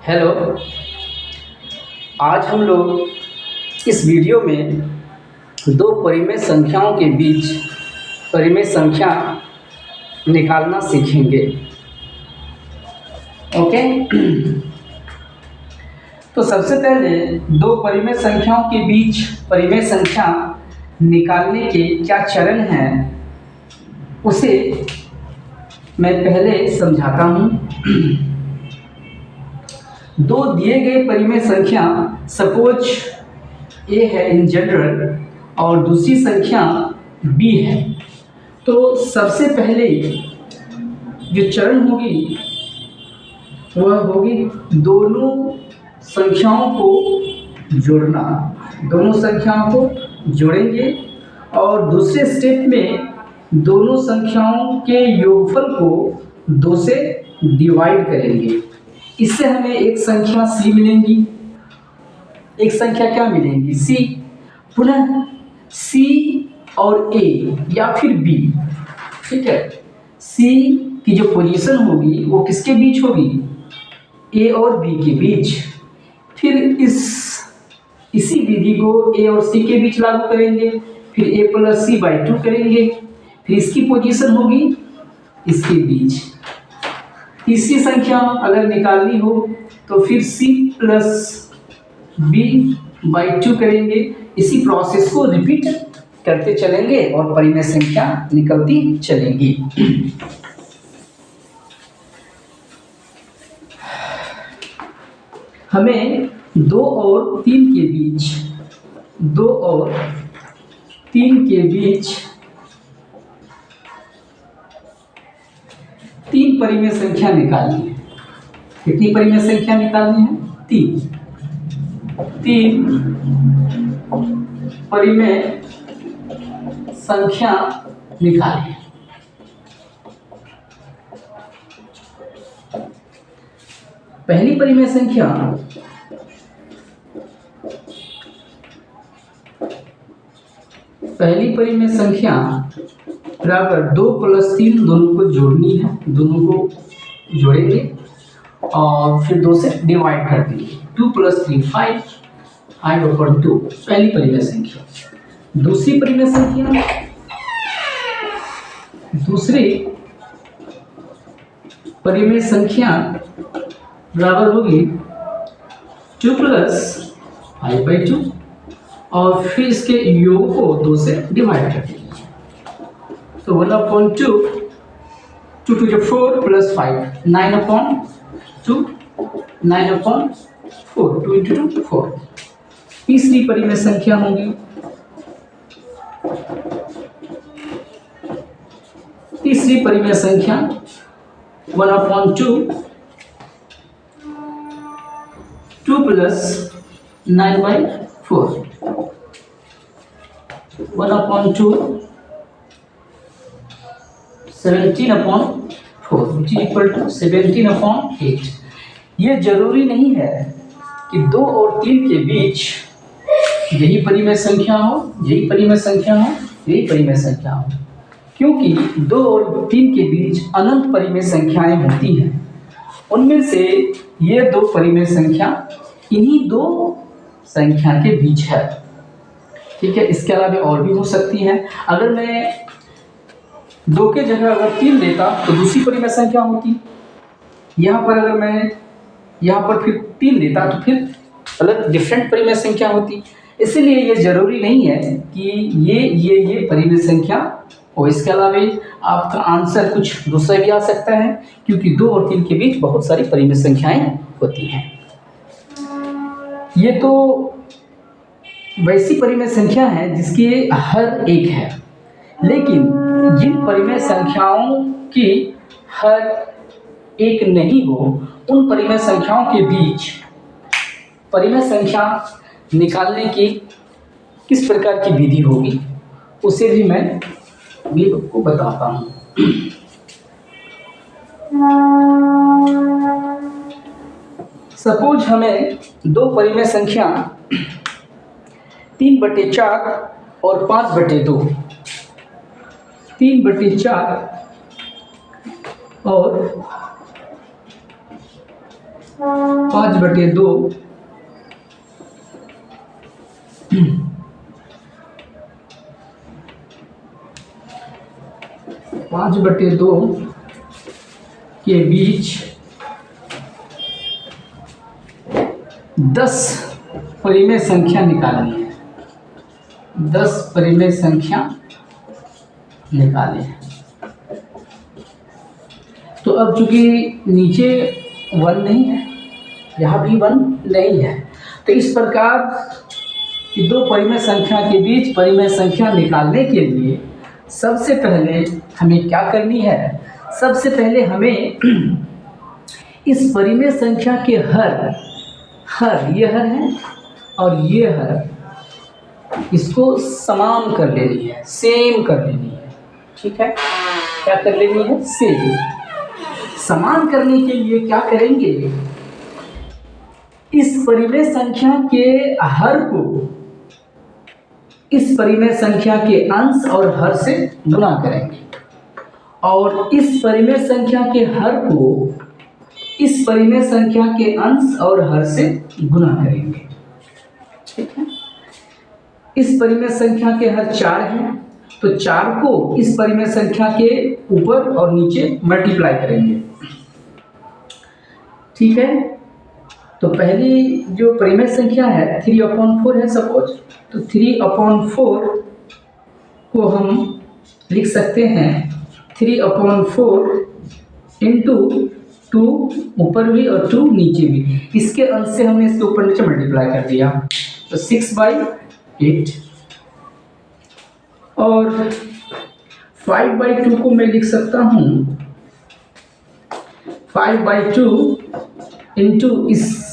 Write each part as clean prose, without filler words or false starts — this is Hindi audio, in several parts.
हेलो। आज हम लोग इस वीडियो में दो परिमेय संख्याओं के बीच परिमेय संख्या निकालना सीखेंगे। ओके। तो सबसे पहले दो परिमेय संख्याओं के बीच परिमेय संख्या निकालने के क्या चरण हैं उसे मैं पहले समझाता हूँ। दो दिए गए परिमेय संख्या सपोज ए है इन जनरल और दूसरी संख्या बी है, तो सबसे पहले जो चरण होगी वह होगी दोनों संख्याओं को जोड़ना। दोनों संख्याओं को जोड़ेंगे और दूसरे स्टेप में दोनों संख्याओं के योगफल को 2 से डिवाइड करेंगे। इससे हमें एक संख्या सी मिलेंगी, एक संख्या क्या मिलेंगी सी। पुनः सी और ए या फिर बी, ठीक है। सी की जो पोजीशन होगी वो किसके बीच होगी, ए और बी के बीच। फिर इसी विधि को ए और सी के बीच लागू करेंगे, फिर ए प्लस सी बाई 2 करेंगे, फिर इसकी पोजीशन होगी इसके बीच। तीसरी संख्या अगर निकालनी हो तो फिर c प्लस बी बाई 2 करेंगे। इसी प्रोसेस को रिपीट करते चलेंगे और परिमेय संख्या निकलती चलेंगी। हमें 2 और 3 के बीच 2 और 3 के बीच 3 परिमेय संख्या निकालनी है। कितनी परिमेय संख्या निकालनी है, 3 परिमेय संख्या निकालिए। पहली परिमेय संख्या बराबर 2 प्लस 3 दोनों को जोड़नी है। दोनों को जोड़ेंगे और फिर 2 से डिवाइड कर देंगे। 2 प्लस 3 5 5 2 पहली परिमेय संख्या। दूसरी परिमेय संख्या बराबर होगी 2 प्लस 5/2 और फिर इसके योग को 2 से डिवाइड कर देंगे। तो 1/2 2 to the 4 plus 5 9/2 9/4 2 into 2 4। तीसरी परिमेय संख्या होगी तीसरी परिमेय संख्या 1/2 2 plus 9/4 1/2 17/4 which is equal to 17/8। ये जरूरी नहीं है कि 2 और 3 के बीच यही परिमेय संख्या हो, यही परिमेय संख्या हो, यही परिमेय संख्या हो, क्योंकि 2 और 3 के बीच अनंत परिमेय संख्याएं होती हैं। उनमें से ये 2 परिमेय संख्या इन्हीं 2 संख्या के बीच है, ठीक है। इसके अलावा और भी हो सकती हैं। अगर मैं 2 के जगह अगर 3 देता तो दूसरी परिमेय संख्या होती। यहाँ पर अगर मैं यहाँ पर फिर 3 देता तो फिर अलग डिफरेंट परिमेय संख्या होती। इसलिए ये जरूरी नहीं है कि ये परिमेय संख्या हो। इसके अलावा आपका आंसर कुछ दूसरा भी आ सकता है, क्योंकि 2 और 3 के बीच बहुत सारी परिमेय संख्याएं होती हैं। ये तो वैसी परिमेय संख्या है जिसकी हर एक है, लेकिन जिन परिमेय संख्याओं की हर एक नहीं हो उन परिमेय संख्याओं के बीच परिमेय संख्या निकालने की किस प्रकार की विधि होगी उसे भी मैं भी आपको बताता हूँ। सपोज हमें 2 परिमेय संख्या 3/4 और 5/2 3/4 और 5/2 5/2 के बीच 10 परिमेय संख्या निकालनी है। 10 परिमेय संख्या निकालें। तो अब चूंकि नीचे 1 नहीं है, यहाँ भी 1 नहीं है, तो इस प्रकार कि दो परिमेय संख्या के बीच परिमेय संख्या निकालने के लिए सबसे पहले हमें क्या करनी है? सबसे पहले हमें इस परिमेय संख्या के ये हर है और ये हर, इसको समान कर लेनी है, सेम कर लेनी है। ठीक है, क्या कर लेनी है? सेम। समान करने के लिए क्या करेंगे? इस परिमेय संख्या के हर को इस परिमेय संख्या के अंश और हर से गुणा करेंगे और इस परिमेय संख्या के हर को इस परिमेय संख्या के अंश और हर से गुणा करेंगे। ठीक है, इस परिमेय संख्या के हर 4 है, तो 4 को इस परिमेय संख्या के ऊपर और नीचे मल्टीप्लाई करेंगे। ठीक है, तो पहली जो परिमेय संख्या है 3/4 है सपोज, तो 3/4 को हम लिख सकते हैं 3/4 इंटू 2 ऊपर भी और 2 नीचे भी। इसके अंश से हमने इसके ऊपर नीचे मल्टीप्लाई कर दिया, तो 6/8 और 5/2 को मैं लिख सकता हूँ 5/2 इंटू इस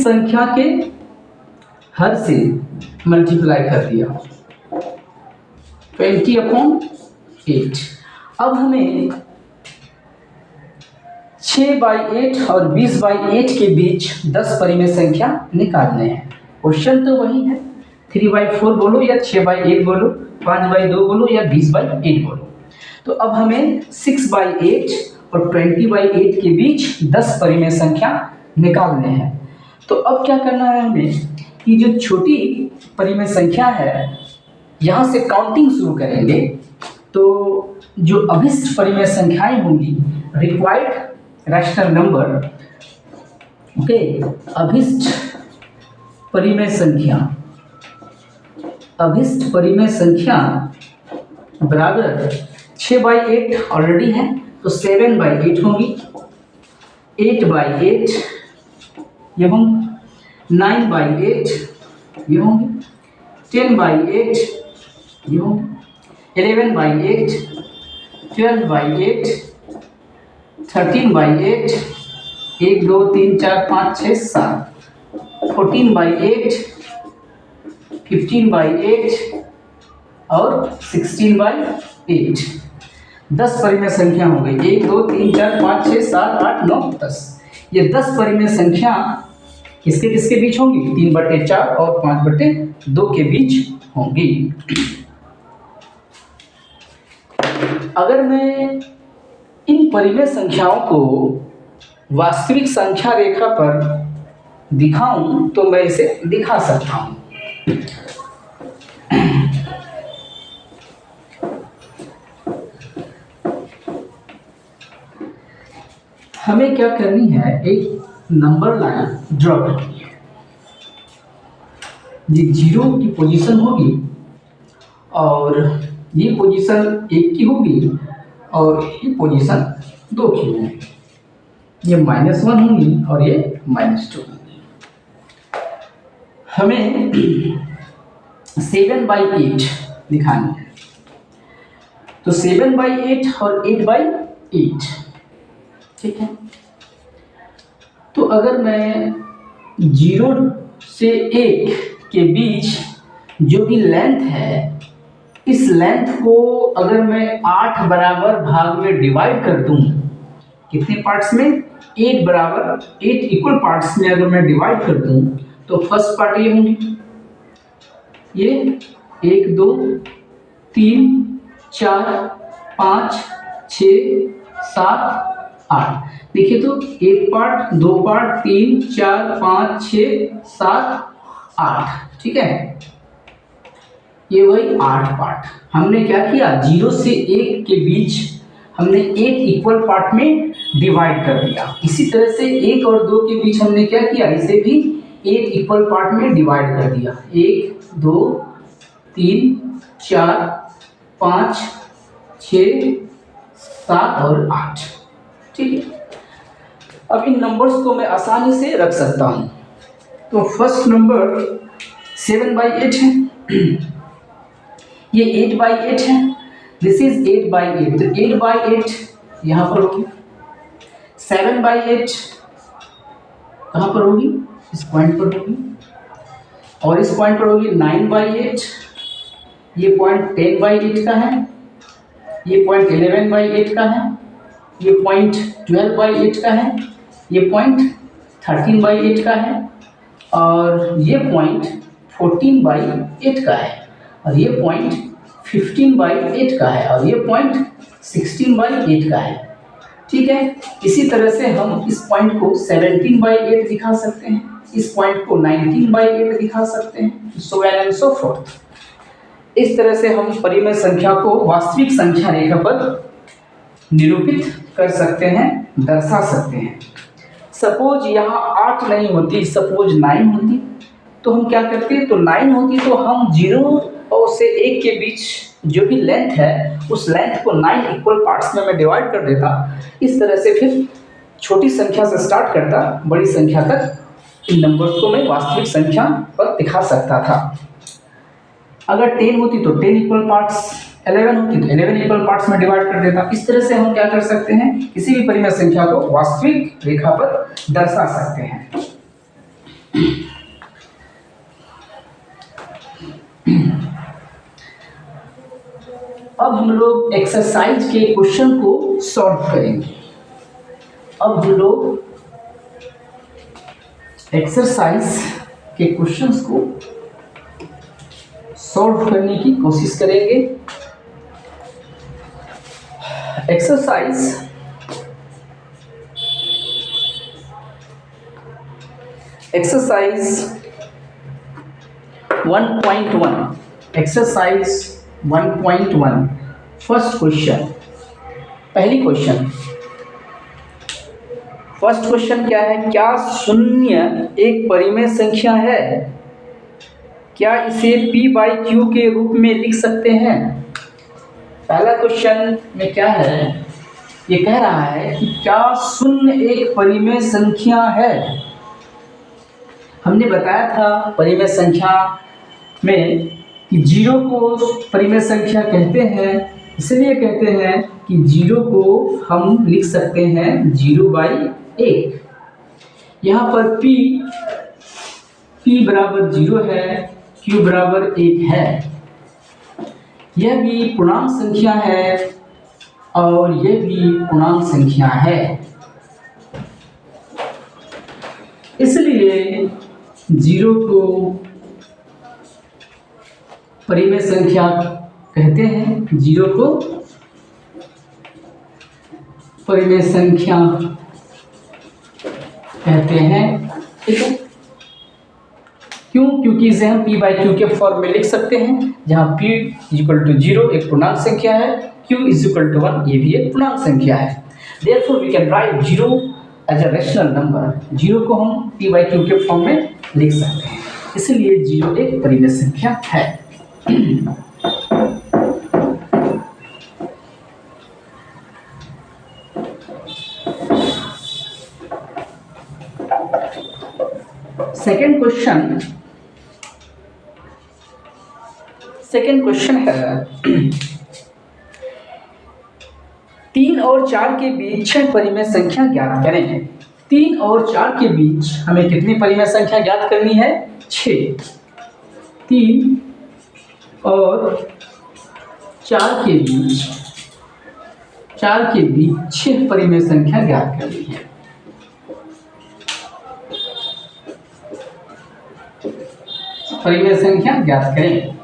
संख्या के हर से मल्टीप्लाई कर दिया 20/8। अब हमें 6/8 और 20/8 के बीच 10 परिमेय संख्या निकालने हैं। क्वेश्चन तो वही है, 3/4 बोलो या 6/8 बोलो, 5/2 बोलो या 20/8 बोलो। तो अब हमें 6/8 और 20/8 के बीच 10 परिमेय संख्या निकालने हैं। तो अब क्या करना है हमें कि जो छोटी परिमेय संख्या है यहाँ से काउंटिंग शुरू करेंगे, तो जो अभिष्ट परिमेय संख्याएं होंगी, रिक्वायर्ड रैशनल नंबर, ओके, अभिष्ट परिमेय संख्या बराबर 6/8 ऑलरेडी है, तो 7/8 होंगी, 8/8 ये होंगी, 9/8 ये होंगी, 10/8 ये होंगी, 11/8, 12/8, 13/8, 1 2 3 4 5 6 7, 14/8, 15/8 और 16/8। 10 परिमेय संख्या हो गई, 1 2 3 4 5 6 7 8 9 10। ये 10 परिमेय संख्या किसके किसके बीच होंगी? 3/4 और 5/2 के बीच होंगी। अगर मैं इन परिमेय संख्याओं को वास्तविक संख्या रेखा पर दिखाऊं तो मैं इसे दिखा सकता हूं। हमें क्या करनी है? एक नंबर लाइन ड्रॉ करनी है। ये 0 की पोजीशन होगी और ये पोजीशन 1 की होगी और ये पोजीशन 2 की होगी। ये -1 होगी और ये -2 होगी। हमें 7/8 दिखानी है, तो 7/8 और 8/8। ठीक है, तो अगर मैं 0 से 1 के बीच जो भी लेंथ है, इस लेंथ को अगर मैं 8 बराबर भाग में डिवाइड कर दूं, कितने पार्ट्स में? 8 इक्वल पार्ट्स में अगर मैं डिवाइड कर दूं, तो फर्स्ट पार्ट ये होंगी, ये 1 2 3 4 5 6 7 8। देखिए तो एक पार्ट, दो पार्ट, 3, 4, 5, 6, 7, 8, ठीक है, ये वही 8 पार्ट। हमने क्या किया, 0 से 1 के बीच हमने 8 इक्वल पार्ट में डिवाइड कर दिया। इसी तरह से 1 और 2 के बीच हमने क्या किया, इसे भी 8 इक्वल पार्ट में डिवाइड कर दिया। 1, 2, 3, 4, 5, 6, 7 और 8, ठीक है। अब इन नंबर्स को मैं आसानी से रख सकता हूँ। तो फर्स्ट नंबर 7/8 है, ये 8/8 है, दिस इज 8/8, तो 8/8 यहाँ पर होगी। 7/8 कहाँ पर होगी, इस पॉइंट पर होगी, और इस पॉइंट पर होगी 9/8, ये पॉइंट 10/8 का है, ये पॉइंट 11/8 का है, ये पॉइंट 12/8 का है, ये पॉइंट 13/8 का है, और ये पॉइंट 14/8 का है, और ये पॉइंट 15/8 का है, और ये पॉइंट 16/8 का है, ठीक है। इसी तरह से हम इस पॉइंट को 17/8 दिखा सकते हैं, इस पॉइंट को 19/8 दिखा सकते हैं, so on and so fourth. इस तरह से हम परिमेय संख्या को वास्तविक संख्या रेखा पर निरूपित कर सकते हैं, दर्शा सकते हैं। सपोज यहाँ 8 नहीं होती, सपोज 9 होती, तो हम क्या करते, तो 9 होती तो हम 0 और से 1 के बीच जो भी लेंथ है, उस लेंथ को 9 इक्वल पार्ट्स में मैं डिवाइड कर देता। इस तरह से फिर छोटी संख्या से स्टार्ट करता, बड़ी संख्या तक इन नंबर्स को मैं वास्तविक संख्या पर दिखा सकता था। अगर 10 होती तो 10 इक्वल पार्ट्स, 11 होती तो 11 इक्वल पार्ट्स में डिवाइड कर देता। इस तरह से हम क्या कर सकते हैं, किसी भी परिमेय संख्या को वास्तविक रेखा पर दर्शा सकते हैं। अब हम लोग एक्सरसाइज के क्वेश्चन को सॉल्व करेंगे। अब हम लोग एक्सरसाइज के क्वेश्चंस को सॉल्व करने की कोशिश करेंगे। Exercise exercise 1.1, exercise 1.1, first question. पहली क्वेश्चन, फर्स्ट क्वेश्चन क्या है, क्या शून्य एक परिमेय संख्या है? क्या इसे p/q के रूप में लिख सकते हैं? पहला क्वेश्चन में क्या है, ये कह रहा है कि क्या शून्य एक परिमेय संख्या है। हमने बताया था परिमेय संख्या में कि 0 को परिमेय संख्या कहते हैं, इसलिए कहते हैं कि 0 को हम लिख सकते हैं 0/1। यहाँ पर p बराबर 0 है, q बराबर 1 है। यह भी पूर्णांक संख्या है और यह भी पूर्णांक संख्या है, इसलिए 0 को परिमेय संख्या कहते हैं, 0 को परिमेय संख्या कहते हैं, ठीक है। क्यों? क्योंकि इसे हम p/q के फॉर्म में लिख सकते हैं, जहाँ p = 0 एक पूर्णांक संख्या है, q = 1 ये भी एक पूर्णांक संख्या है। Therefore we can write 0 as a rational number। 0 को हम p/q के फॉर्म में लिख सकते हैं, इसलिए 0 एक परिमेय संख्या है। सेकेंड क्वेश्चन है 3 और 4 के बीच 6 परिमेय संख्या ज्ञात करें। 3 और 4 के बीच हमें कितनी परिमेय संख्या ज्ञात करनी है? 6। 3 और 4 के बीच 6 परिमेय संख्या ज्ञात करनी है। परिमेय संख्या ज्ञात करें।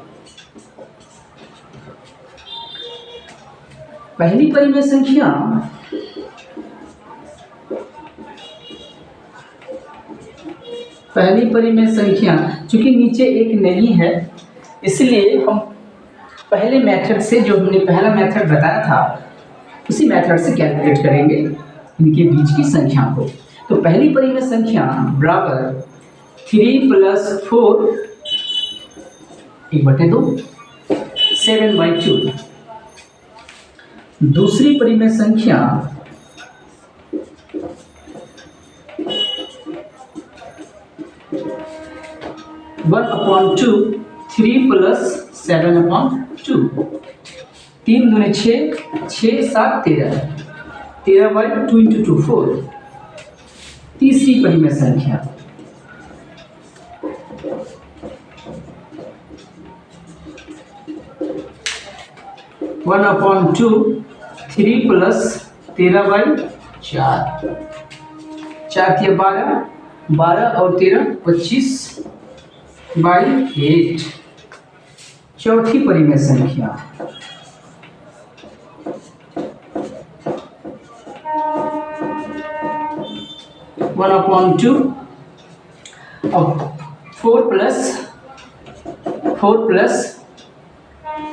पहली परिमेय संख्या पहली परिमेय संख्या, चूंकि नीचे एक नहीं है इसलिए हम पहले मेथड से, जो हमने पहला मेथड बताया था उसी मेथड से कैलकुलेट करेंगे इनके बीच की संख्या को। तो पहली परिमेय संख्या बराबर 3 + 4 1/2 7/2। दूसरी परिमेय संख्या 1/2 3 + 7/2। 3 दूनी 6, 6 7 13, 13/2 × 2 4। तीसरी परिमेय संख्या 1/2 3 + 13/4। 4 × 12, 12 और 13 25/8। चौथी परिमेय संख्या 1/2 और 4 +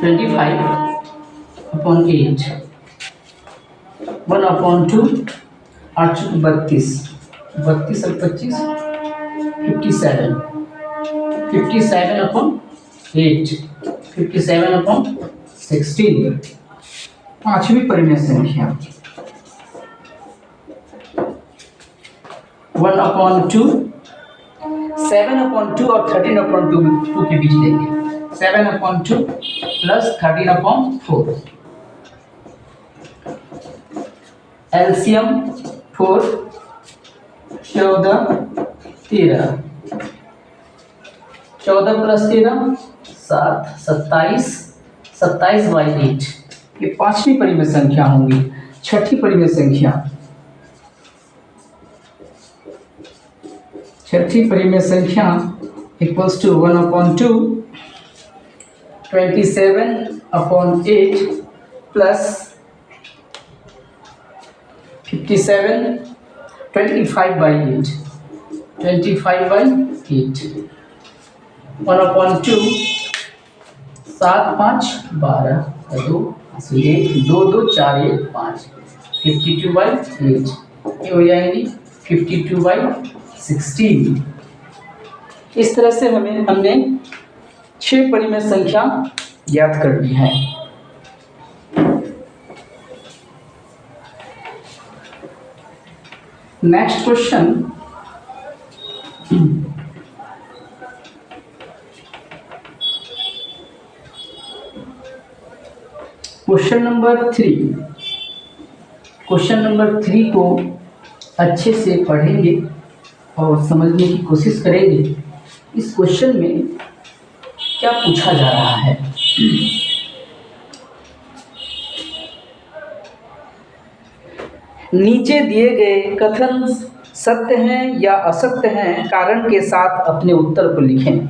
25/8। 1/2 8 32, 32 और 25 57, 57/8, 57/16। पांचवी परिमेय संख्या 1/2 7/2 और 13/2 के बीच लेंगे। 7/2 + 13/4। एलसीएम 4 14 13, 14 + 13 7 27, 27/8। ये पांचवी परिमेय संख्या होंगी। छठी परिमेय संख्या 1/2 27/8 + 57 25/8, 25/8। 1/2 7 5 12 2 1 2 2 4 1 5 52/8। ये हो जाएगी 52/16। इस तरह से हमने 6 परिमेय संख्या ज्ञात कर ली है। Next question, question number 3। Question number 3 को अच्छे से पढ़ेंगे और समझने की कोशिश करेंगे इस क्वेश्चन में क्या पूछा जा रहा है। नीचे दिए गए कथन सत्य हैं या असत्य हैं, कारण के साथ अपने उत्तर को लिखें।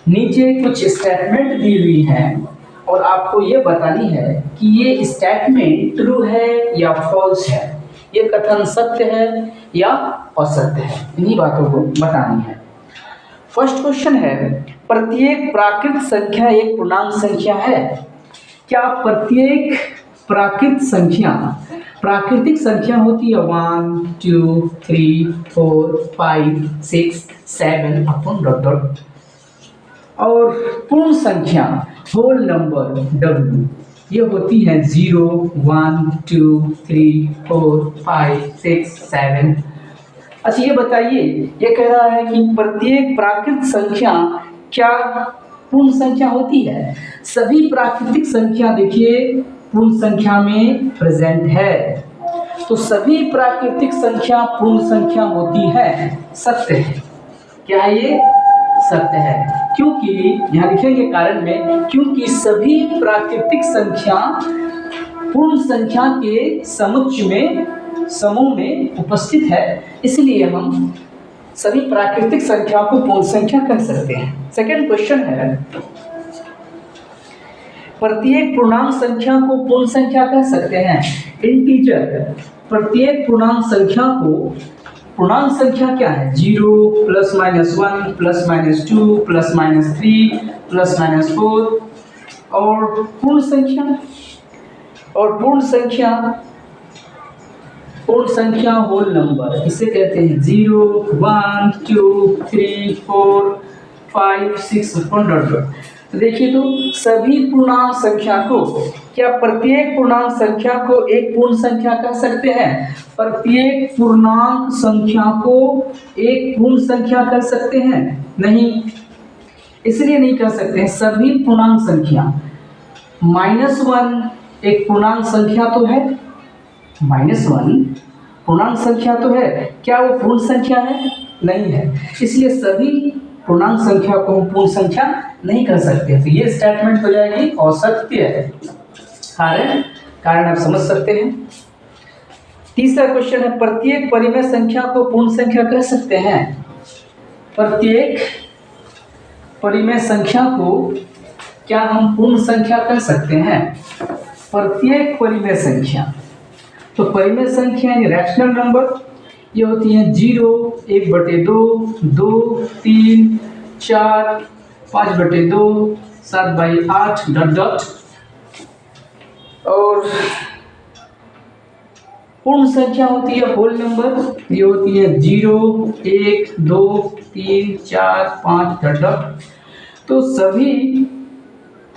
नीचे कुछ स्टेटमेंट दी हुई हैं और आपको ये बतानी है कि ये स्टेटमेंट ट्रू है या फॉल्स है, ये कथन सत्य है या असत्य है, इन्हीं बातों को बतानी है। फर्स्ट क्वेश्चन है, प्रत्येक प्राकृत संख्या एक पूर्णांक संख्या है। क्या प्रत्येक प्राकृतिक संख्या होती है 1 2 3 4 5 6 7 और पूर्ण संख्या होल नंबर W ये होती है 0 1 2 3 4 5 6 7। अच्छा ये बताइए, ये कह रहा है कि प्रत्येक प्राकृत संख्या क्या पूर्ण संख्या होती है। सभी प्राकृतिक संख्या देखिए पूर्ण संख्या में प्रेजेंट है, तो सभी प्राकृतिक संख्या पूर्ण संख्या होती है, सत्य है। क्या ये सत्य है? क्योंकि यहाँ लिखेंगे कारण में, क्योंकि सभी प्राकृतिक संख्या पूर्ण संख्या के समूह में उपस्थित है, इसलिए हम सभी प्राकृतिक संख्या को पूर्ण संख्या कह सकते हैं। सेकंड क्वेश्चन है, प्रत्येक पूर्णांक संख्या को पूर्ण संख्या कह सकते हैं। इंटीजर प्रत्येक पूर्णांक संख्या को पूर्णांक संख्या क्या है? 0 plus minus 1 plus minus 2 plus minus 3 plus minus 4 और पूर्ण संख्या होल नंबर, इसे कहते हैं 0 1 2 3 4 5 6 डॉट। तो देखिए, तो सभी पूर्णांक संख्या को, क्या प्रत्येक पूर्णांक संख्या को एक पूर्ण संख्या कह सकते हैं? प्रत्येक पूर्णांक संख्या को एक पूर्ण संख्या कह सकते हैं? नहीं, इसलिए नहीं कह सकते हैं। सभी पूर्णांक संख्या, -1 एक पूर्णांक संख्या तो है, -1 पूर्णांक संख्या तो है, क्या वो पूर्ण संख्या है? नहीं है, इसलिए सभी पूर्णांक संख्या को हम पूर्ण संख्या नहीं कह सकते। तो ये स्टेटमेंट हो जाएगी असत्य है। कारण आप समझ सकते हैं। तीसरा क्वेश्चन है, प्रत्येक परिमेय संख्या को पूर्ण संख्या कह सकते हैं? प्रत्येक परिमेय संख्या को क्या हम पूर्ण संख्या कह सकते हैं? प्रत्येक परिमेय संख्या, तो परिमेय संख्या यानी रैशनल नंबर, ये होती हैं 0, 1/2, 2, 3, 4, 5/2, 7/8 डॉट। और पूर्ण संख्या होती है होल नंबर, ये होती है 0, 1, 2, 3, 4, 5 डॉट। तो सभी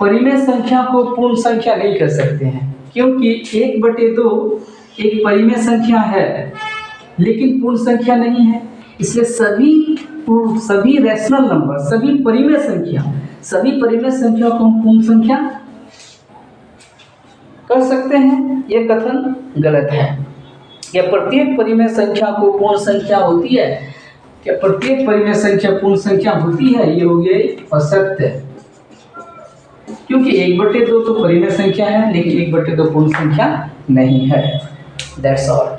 परिमेय संख्या को पूर्ण संख्या नहीं कह सकते हैं, क्योंकि 1/2 एक परिमेय संख्या है लेकिन पूर्ण संख्या नहीं है। इसलिए सभी रैशनल नंबर, सभी परिमेय संख्या को हम पूर्ण संख्या कह सकते हैं। यह कथन गलत है। क्या प्रत्येक परिमेय संख्या को पूर्ण संख्या होती है? क्या प्रत्येक परिमेय संख्या पूर्ण संख्या होती है? ये हो गया असत्य, क्योंकि 1/2 तो परिमेय संख्या है लेकिन 1/2 पूर्ण संख्या नहीं है। That's all.